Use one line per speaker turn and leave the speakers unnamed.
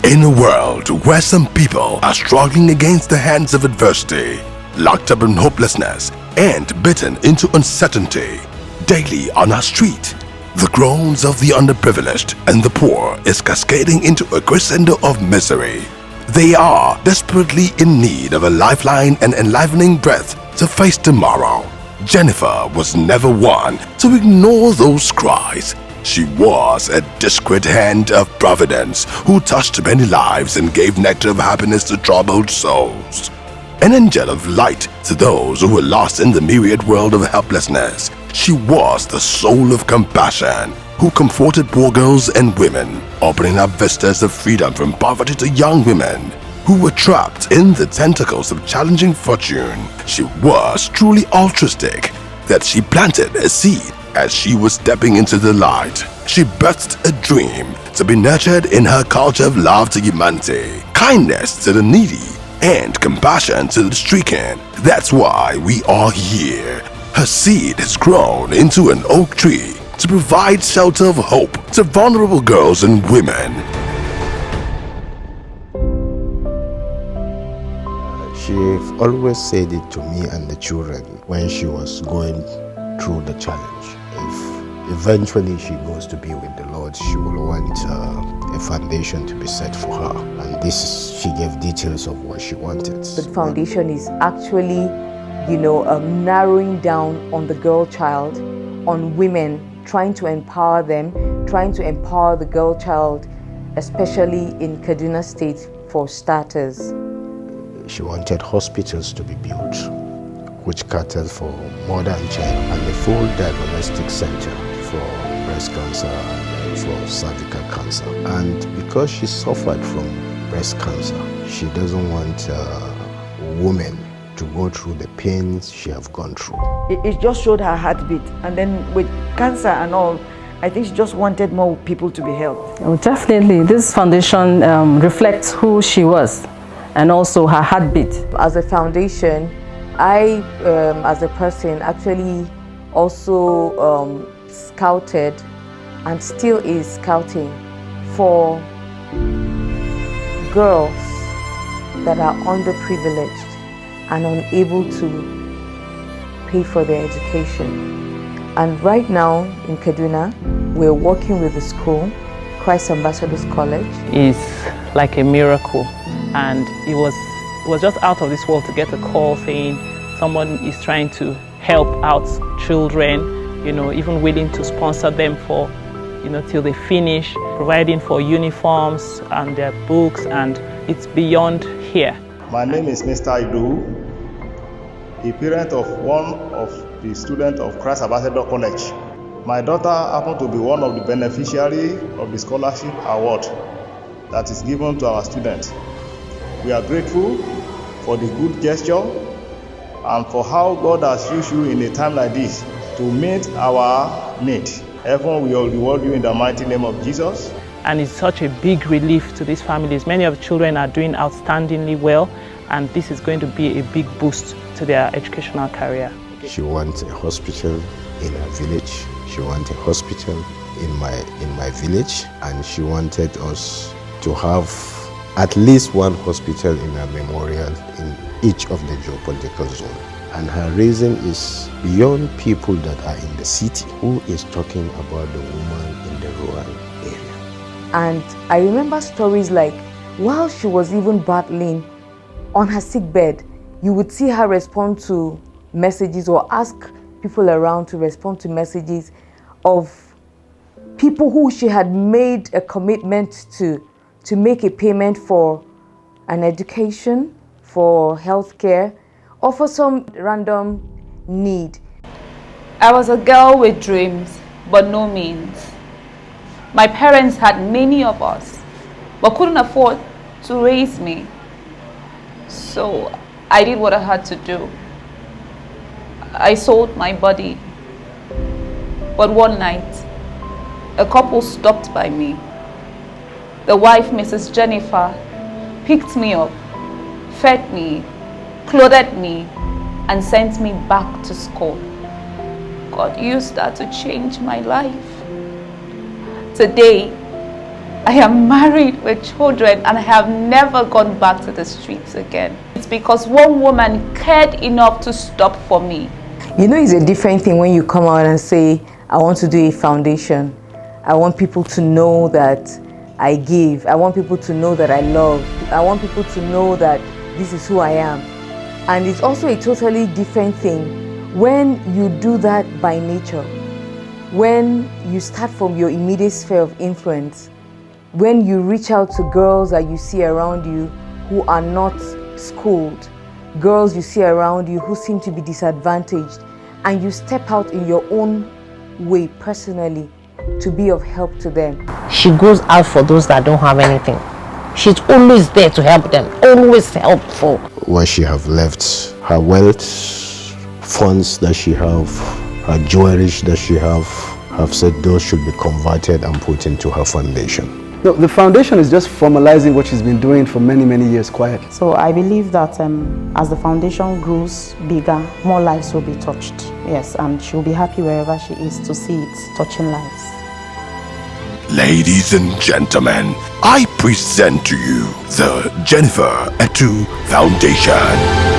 In a world where some people are struggling against the hands of adversity, locked up in hopelessness and bitten into uncertainty, daily on our street, the groans of the underprivileged and the poor is cascading into a crescendo of misery. They are desperately in need of a lifeline and enlivening breath to face tomorrow. Jennifer was never one to ignore those cries. She was a discreet hand of providence who touched many lives and gave nectar of happiness to troubled souls. An angel of light to those who were lost in the myriad world of helplessness. She was the soul of compassion who comforted poor girls and women, opening up vistas of freedom from poverty to young women who were trapped in the tentacles of challenging fortune. She was truly altruistic, that she planted a seed as she was stepping into the light. She birthed a dream to be nurtured in her culture of love to humanity, kindness to the needy, and compassion to the stricken. That's why we are here. Her seed has grown into an oak tree to provide shelter of hope to vulnerable girls and women.
She always said it to me and the children when she was going through the challenge. If eventually she goes to be with the Lord, she will want a foundation to be set for her. And she gave details of what she wanted.
The foundation is actually, narrowing down on the girl child, on women, trying to empower them, trying to empower the girl child, especially in Kaduna State for starters.
She wanted hospitals to be built, which caters for modern child and a full diagnostic center for breast cancer and for cervical cancer. And because she suffered from breast cancer, she doesn't want women to go through the pains she have gone through.
It just showed her heartbeat, and then with cancer and all, I think she just wanted more people to be helped.
Oh, definitely, this foundation reflects who she was and also her heartbeat.
As a foundation, I, as a person, actually also scouted and still is scouting for girls that are underprivileged and unable to pay for their education. And right now in Kaduna, we're working with the school, Christ Ambassadors College.
It's like a miracle, and it was just out of this world to get a call saying someone is trying to help out children, even willing to sponsor them for, till they finish, providing for uniforms and their books, and it's beyond here.
My name is Mr. Etuh, a parent of one of the students of Christ Ambassador College. My daughter happened to be one of the beneficiaries of the scholarship award that is given to our students. We are grateful for the good gesture and for how God has used you in a time like this to meet our need. Heaven will reward you in the mighty name of Jesus.
And it's such a big relief to these families. Many of the children are doing outstandingly well, and this is going to be a big boost to their educational career.
She wants a hospital in her village. She wants a hospital in my village, and she wanted us to have at least one hospital in her memorial in each of the geopolitical zones. And her reason is beyond people that are in the city, who is talking about the woman in the rural area.
And I remember stories like, while she was even battling on her sick bed, you would see her respond to messages or ask people around to respond to messages of people who she had made a commitment to make a payment for an education, for healthcare, or for some random need.
I was a girl with dreams, but no means. My parents had many of us, but couldn't afford to raise me. So I did what I had to do. I sold my body. But one night, a couple stopped by me. The wife, Mrs. Jennifer, picked me up, fed me, clothed me, and sent me back to school. God used that to change my life. Today, I am married with children and I have never gone back to the streets again. It's because one woman cared enough to stop for me.
You know, it's a different thing when you come out and say, I want to do a foundation. I want people to know that I give. I want people to know that I love. I want people to know that this is who I am. And it's also a totally different thing when you do that by nature. When you start from your immediate sphere of influence, when you reach out to girls that you see around you who are not schooled, girls you see around you who seem to be disadvantaged, and you step out in your own way personally to be of help to them.
She goes out for those that don't have anything. She's always there to help them, always helpful.
When she have left, her wealth, funds that she have, her jewelry that she have said those should be converted and put into her foundation.
No, the foundation is just formalizing what she's been doing for many, many years quietly.
So I believe that as the foundation grows bigger, more lives will be touched. Yes, and she'll be happy wherever she is to see it touching lives.
Ladies and gentlemen, I present to you the Jennifer Etuh Foundation.